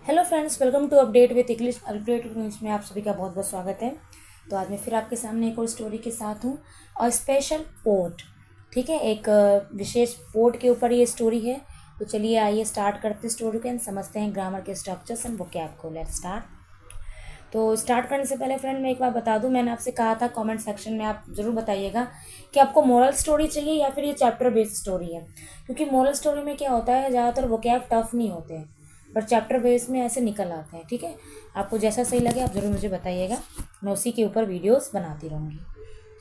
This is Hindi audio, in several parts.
Hello friends, welcome to update with English update news में आप सभी का बहुत बहुत स्वागत है। तो आज मैं फिर आपके सामने एक और स्टोरी के साथ हूँ और स्पेशल पोर्ट। ठीक है, एक विशेष पोर्ट के ऊपर ये स्टोरी है। तो चलिए आइए स्टार्ट करते हैं स्टोरी को एंड समझते हैं ग्रामर के स्ट्रक्चर्स एंड वोकैब को। Let's start. तो स्टार्ट करने से पहले फ्रेंड मैं एक बार बता दूं, मैंने आपसे कहा था कमेंट सेक्शन में आप ज़रूर बताइएगा कि आपको मोरल स्टोरी चाहिए या फिर ये चैप्टर बेस्ड स्टोरी है। क्योंकि मोरल स्टोरी में क्या होता है, ज़्यादातर वोकैब टफ नहीं होते हैं, पर चैप्टर बेस में ऐसे निकल आते हैं। ठीक है, आपको जैसा सही लगे आप ज़रूर मुझे बताइएगा, मैं उसी के ऊपर वीडियोस बनाती रहूँगी।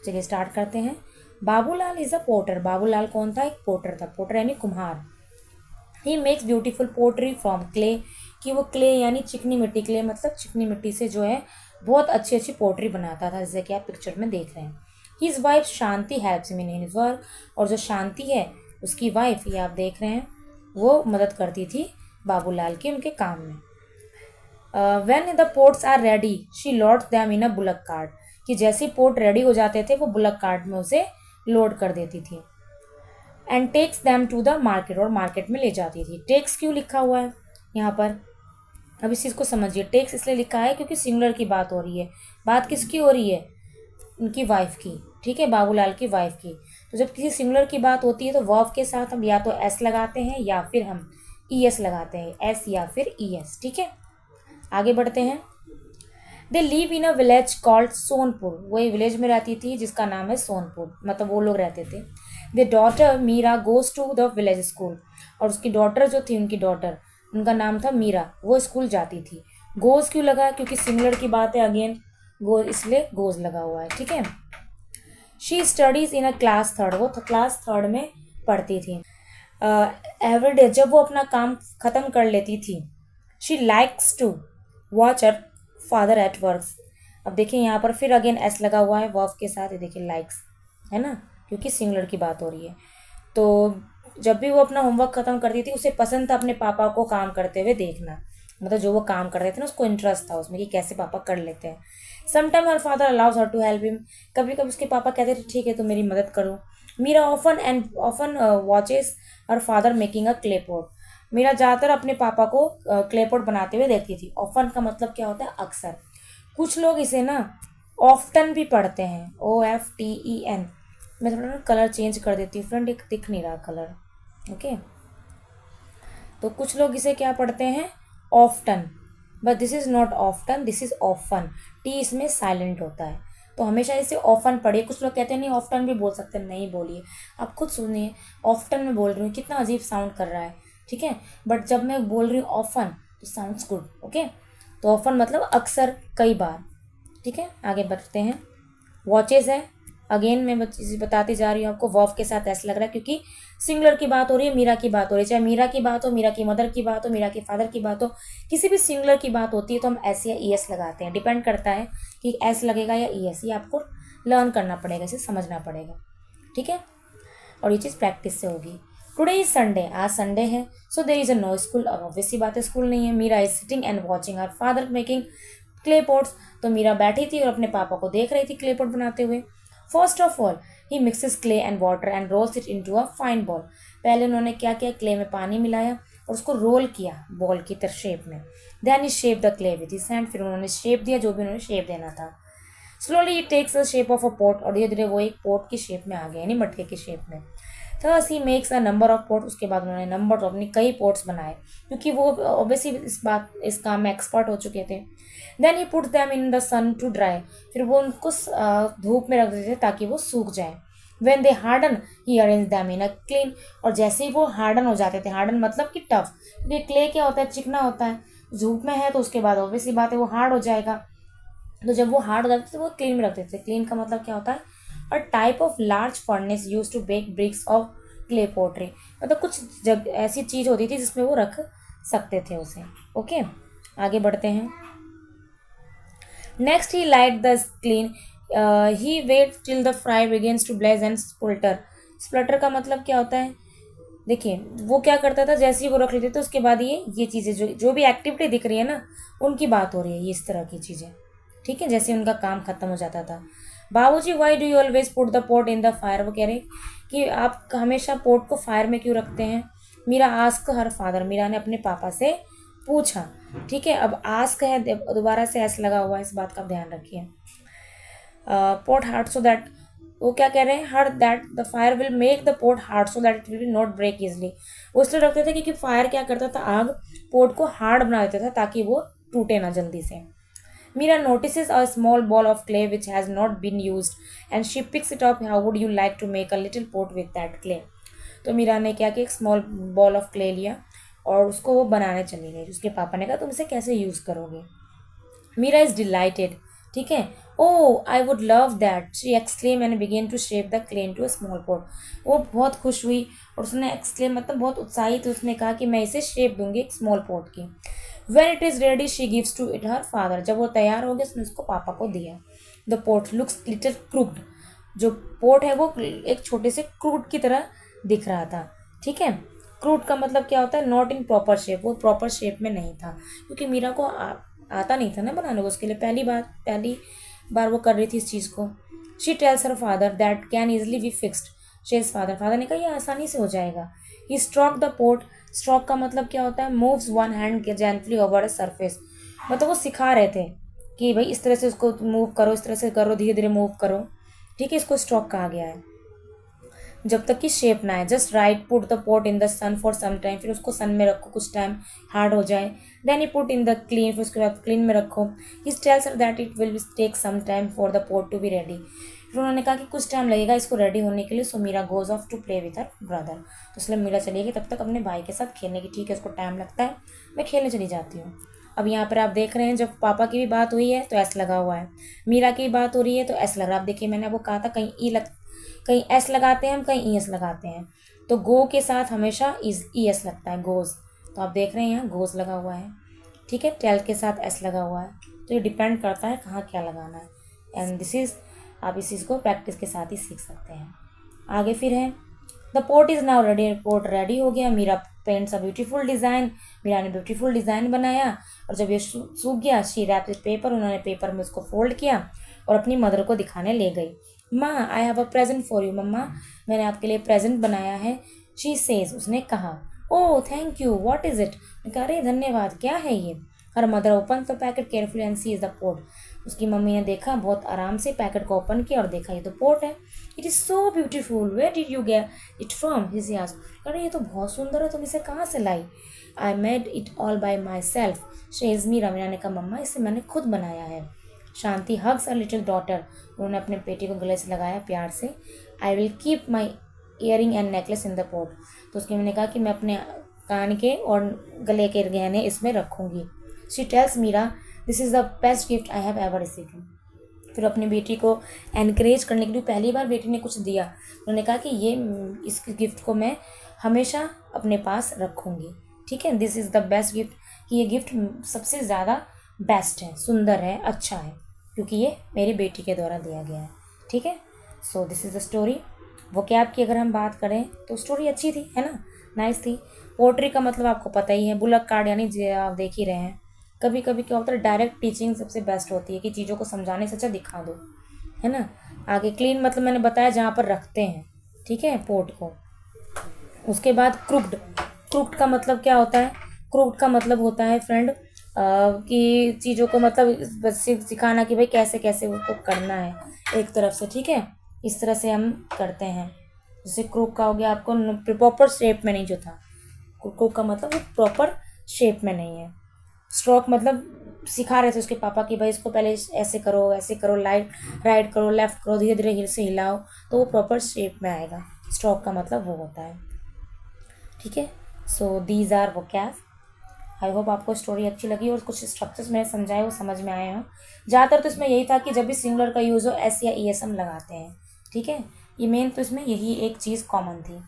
चलिए स्टार्ट करते हैं। Babulal is a porter. Babulal कौन था? एक पोर्टर था। पोर्टर यानी कुम्हार। He makes beautiful pottery from clay, कि वो क्ले यानी चिकनी मिट्टी, क्ले मतलब चिकनी मिट्टी से जो है बहुत अच्छी अच्छी पोट्री बनाता था, जैसे कि आप पिक्चर में देख रहे हैं। His wife Shanti helps him in his work, और जो शांति है उसकी वाइफ, ये आप देख रहे हैं, वो मदद करती थी बाबूलाल के उनके काम में। When the ports are ready she loads them in a bullock cart, कि जैसे पोर्ट रेडी हो जाते थे वो बुलक कार्ट में उसे लोड कर देती थी। And takes them to the market, और मार्केट में ले जाती थी। टेक्स क्यों लिखा हुआ है यहाँ पर, अब इस चीज़ को समझिए। टेक्स इसलिए लिखा है क्योंकि सिंगुलर की बात हो रही है। बात किसकी हो रही है? उनकी वाइफ की। ठीक है, बाबूलाल की वाइफ की। तो जब किसी सिंगुलर की बात होती है तो वर्ब के साथ हम या तो एस लगाते हैं या फिर हम ई एस लगाते हैं, एस या फिर ई एस। ठीक है, आगे बढ़ते हैं। They live in a village called Sonpur, वो एक विलेज में रहती थी जिसका नाम है सोनपुर, मतलब वो लोग रहते थे। The daughter Meera goes to the village school, और उसकी डॉटर जो थी, उनकी डॉटर, उनका नाम था मीरा, वो स्कूल जाती थी। गोज क्यों लगा? क्योंकि सिंगुलर की बात है, अगेन गोज, इसलिए गोज लगा हुआ है। ठीक है, she studies in a class third, वो क्लास थर्ड में पढ़ती थी। एवरीडे, जब वो अपना काम ख़त्म कर लेती थी, she likes to watch her father at work. अब देखिए यहाँ पर फिर अगेन एस लगा हुआ है वर्ब के साथ, ये देखिए लाइक्स है ना, क्योंकि सिंगुलर की बात हो रही है। तो जब भी वो अपना होमवर्क ख़त्म करती थी, उसे पसंद था अपने पापा को काम करते हुए देखना, मतलब जो वो काम कर रहे थे ना उसको इंटरेस्ट था उसमें कि कैसे पापा कर लेते हैं। Sometime her father allows her to help him, कभी कभी उसके पापा कहते थे ठीक है तो मेरी मदद करो। Meera often watches her father making a clay pot, Meera ज़्यादातर अपने पापा को क्ले पॉट बनाते हुए देखती थी। ऑफन का मतलब क्या होता है? अक्सर। कुछ लोग इसे ना ऑफ्टन भी पढ़ते हैं, OFTEN। मैं थोड़ा ना कलर चेंज कर देती हूँ फ्रेंड, एक दिख नहीं रहा कलर। ओके, तो कुछ लोग इसे क्या पढ़ते हैं? Often, but this is not often, this is often. T इसमें साइलेंट होता है, तो हमेशा इसे ऑफन पढ़िए। कुछ लोग कहते हैं नहीं ऑफ्टन भी बोल सकते हैं, नहीं बोलिए, आप खुद सुनिए। ऑफ्टन में बोल रही हूँ, कितना अजीब साउंड कर रहा है। ठीक है, बट जब मैं बोल रही हूँ ऑफन तो साउंड्स गुड। ओके, तो ऑफन मतलब अक्सर, कई बार। ठीक है, आगे बढ़ते हैं। वॉचेस है, अगेन मैं बताती जा रही हूँ आपको, वर्ब के साथ ऐसा लग रहा है क्योंकि सिंगुलर की बात हो रही है, मीरा की बात हो रही है। चाहे मीरा की बात हो, मीरा की मदर की बात हो, मीरा के फादर की बात हो, किसी भी सिंगुलर की बात होती है तो हम एस या ई एस लगाते हैं। डिपेंड करता है कि एस लगेगा या ई एस, ये आपको लर्न करना पड़ेगा, इसे समझना पड़ेगा। ठीक है, और ये चीज़ प्रैक्टिस से होगी। टुडे इज संडे, आज संडे है, so there is a no school, और ऑब्वियस सी बात है स्कूल नहीं है। Meera is sitting and watching her father making clay pots, तो मीरा बैठी थी और अपने पापा को देख रही थी क्ले पॉट बनाते हुए। First of all he mixes clay and water and rolls it into a fine ball, पहले उन्होंने क्या किया, क्ले में पानी मिलाया और उसको रोल किया बॉल की तरह शेप में। Then he shape the clay with his hand, फिर उन्होंने शेप दिया जो भी उन्होंने शेप देना था। Slowly it takes the shape of a pot, और धीरे धीरे वो एक पॉट की शेप में आ गया, यानी मटके की शेप में। Thus he makes a number of pot, उसके बाद उन्होंने नंबर ऑफ अपनी कई पॉट्स बनाए, क्योंकि वो ऑब्वियसली इस काम में एक्सपर्ट हो चुके थे। Then he put them in the sun to dry, फिर वो उनको धूप में रख देते थे ताकि वो सूख जाए। When they harden he arrange them in a clean, और जैसे ही वो हार्डन हो जाते थे, हार्डन मतलब कि टफ, क्योंकि क्ले क्या होता है, चिकना होता है, धूप में है तो उसके बाद ऑब्वियसली बात है वो हार्ड हो जाएगा। तो जब वो हार्ड हो जाते थे तो वो क्लीन में रखते थे। क्लीन का मतलब क्या होता है? और type of large furnace use to bake bricks of clay pottery, मतलब कुछ जग ऐसी चीज़ होती थी जिसमें वो रख सकते थे उसे। ओके, आगे बढ़ते हैं। Next he light the kiln, he wait till the fire begins to blaze and splutter. Splutter का मतलब क्या होता है? देखिए वो क्या करता था, जैसे ही वो रख लेते थे उसके बाद ये चीज़ें जो जो भी एक्टिविटी दिख रही है ना, उनकी बात हो रही है, ये इस तरह की चीज़ें। ठीक है, जैसे उनका काम खत्म हो जाता था। Babuji why do you always put the pot in the fire, वो कह रहे कि आप हमेशा पोट को फायर में क्यों रखते हैं। Meera ask her father, Meera ने अपने पापा से पूछा, ठीक है। अब आस्क है, दोबारा से एस लगा हुआ है, इस बात का ध्यान रखिए। पोट हार्ड सो दैट, वो क्या कह रहे हैं, her that the fire will make the pot hard so that it will not break easily. वो इसलिए रखते थे क्योंकि फायर क्या करता था, आग पोट को हार्ड बना देता था ताकि वो टूटे ना जल्दी से। Meera notices a small ball of clay which has not been used and she picks it up. How would you like to make a little pot with that clay? तो मीरा ने क्या किया, एक स्मॉल बॉल ऑफ क्ले लिया और उसको वो बनाने चली गई। उसके पापा ने कहा तुम इसे कैसे यूज़ करोगे। मीरा इज डिलाइटेड, ठीक है। Oh I would love that she exclaim and began to shape the clay into a small pot. वो बहुत खुश हुई और उसने एक्सक्लेम मतलब बहुत उत्साहित, उसने कहा कि मैं इसे शेप दूंगी एक स्मॉल पॉट की। When it is ready she gives to it her father. जब वो तैयार हो गया उसने उसको पापा को दिया। The pot looks little crooked. जो पोट है वो एक छोटे से क्रूड की तरह दिख रहा था, ठीक है। क्रूड का मतलब क्या होता है, नॉट इन प्रॉपर शेप, वो प्रॉपर शेप में नहीं था क्योंकि मीरा को आता नहीं था ना बनाने को, उसके लिए पहली बार वो कर रही थी इस चीज़ को। She tells her father that can easily be fixed. She's father ने कहा ये आसानी से हो जाएगा। He stroke the pot. Stroke का मतलब क्या होता है, moves one hand gently over a surface. मतलब वो सिखा रहे थे कि भाई इस तरह से उसको मूव करो, इस तरह से करो, धीरे धीरे मूव करो, ठीक है। इसको स्ट्रोक कहा गया है जब तक कि शेप ना है। Just right, put the pot in the sun for some time. फिर उसको सन में रखो कुछ टाइम, हार्ड हो जाए। Then he put in the kiln, फिर उसके बाद क्लीन में रखो। He tells her that it will take some time for the pot to be ready. फिर उन्होंने कहा कि कुछ टाइम लगेगा इसको रेडी होने के लिए। So Meera goes off to play with her brother. तो इसलिए मीरा चली गई तब तक अपने भाई के साथ खेलने की। ठीक है, उसको टाइम लगता है, मैं खेलने चली जाती हूँ। अब यहाँ पर आप देख रहे हैं जब पापा की भी बात हुई है तो एस लगा हुआ है, मीरा की बात हो रही है तो एस लग रहा है। आप देखिए मैंने आपको कहा था कहीं एस लगाते हैं हम, कहीं ई एस लगाते हैं। तो गो के साथ हमेशा ई एस लगता है, गोज। तो आप देख रहे हैं यहाँ गोज लगा हुआ है, ठीक है। टेल के साथ एस लगा हुआ है, तो ये डिपेंड करता है कहाँ क्या लगाना है। एंड दिस इज़, आप इस चीज़ को प्रैक्टिस के साथ ही सीख सकते हैं। आगे फिर है the pot is now ready. Pot ready हो गया। Meera paints a beautiful design. Meera ने ब्यूटीफुल डिज़ाइन बनाया और जब ये सूख गया, शी रैप्ड विद पेपर। उन्होंने पेपर में उसको फोल्ड किया और अपनी मदर को दिखाने ले गई। माँ I have a present for you. मम्मा मैंने आपके लिए प्रेजेंट बनाया है। शी सेज, उसने कहा। Oh thank you, what is it. कहा अरे धन्यवाद, क्या है ये। Her mother open the packet carefully and see is the pot. उसकी मम्मी ने देखा, बहुत आराम से पैकेट को ओपन किया और देखा ये तो पोट है। It is so beautiful, where did you get it from. He asked. अरे ये तो बहुत सुंदर है, तुम इसे कहाँ से लाई। I made it all by myself. She's Meera ने कहा मम्मा इसे मैंने खुद बनाया है। Shanti hugs a little daughter. उन्होंने अपने बेटी को गले से लगाया प्यार से। I will keep my earring and necklace in the pot. तो उसकी मम्मी ने कहा कि मैं अपने कान के और गले के गहने इसमें रखूँगी। She tells Meera this is the best gift I have ever received. फिर अपनी बेटी को एनकरेज करने के लिए पहली बार बेटी ने कुछ दिया। उन्होंने कहा कि इस गिफ्ट को मैं हमेशा अपने पास रखूँगी, ठीक है। This is the best gift, कि ये गिफ्ट सबसे ज़्यादा बेस्ट है, सुंदर है, अच्छा है, क्योंकि ये मेरी बेटी के द्वारा दिया गया है, ठीक है। So this is the story. Vocab की अगर हम बात करें तो स्टोरी अच्छी थी, है ना, नाइस थी। पोट्री का मतलब आपको पता ही है, बुलक कार्ड यानी आप देख ही रहे हैं। कभी कभी क्या होता है, डायरेक्ट टीचिंग सबसे बेस्ट होती है कि चीज़ों को समझाने से अच्छा दिखा दो, है ना। आगे क्लीन मतलब मैंने बताया जहाँ पर रखते हैं, ठीक है, पोट को। उसके बाद क्रुक्ड। क्रुक्ड का मतलब क्या होता है, क्रुक्ड का मतलब होता है फ्रेंड कि चीज़ों को मतलब बस सिखाना कि भाई कैसे कैसे उसको करना है एक तरफ से, ठीक है। इस तरह से हम करते हैं। जैसे क्रूक का हो गया, आपको प्रॉपर शेप में नहीं जो था, क्रूक का मतलब वो प्रॉपर शेप में नहीं है। स्ट्रोक मतलब सिखा रहे थे उसके पापा कि भाई इसको पहले ऐसे करो, राइट करो, लेफ्ट करो, धीरे धीरे हिल से हिलाओ तो वो प्रॉपर शेप में आएगा। स्ट्रोक का मतलब वो होता है, ठीक है। So these are vocab. I hope आपको स्टोरी अच्छी लगी और कुछ स्ट्रक्चर्स मैंने समझाए वो समझ में आए हों। ज़्यादातर तो इसमें यही था कि जब भी सिंगुलर का यूज़ हो एस या ई एस हम लगाते हैं, ठीक है। ये मेन तो इसमें यही एक चीज़ कॉमन थी।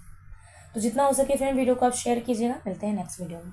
तो जितना हो सके फ्रेंड वीडियो को आप शेयर कीजिएगा। मिलते हैं नेक्स्ट वीडियो में।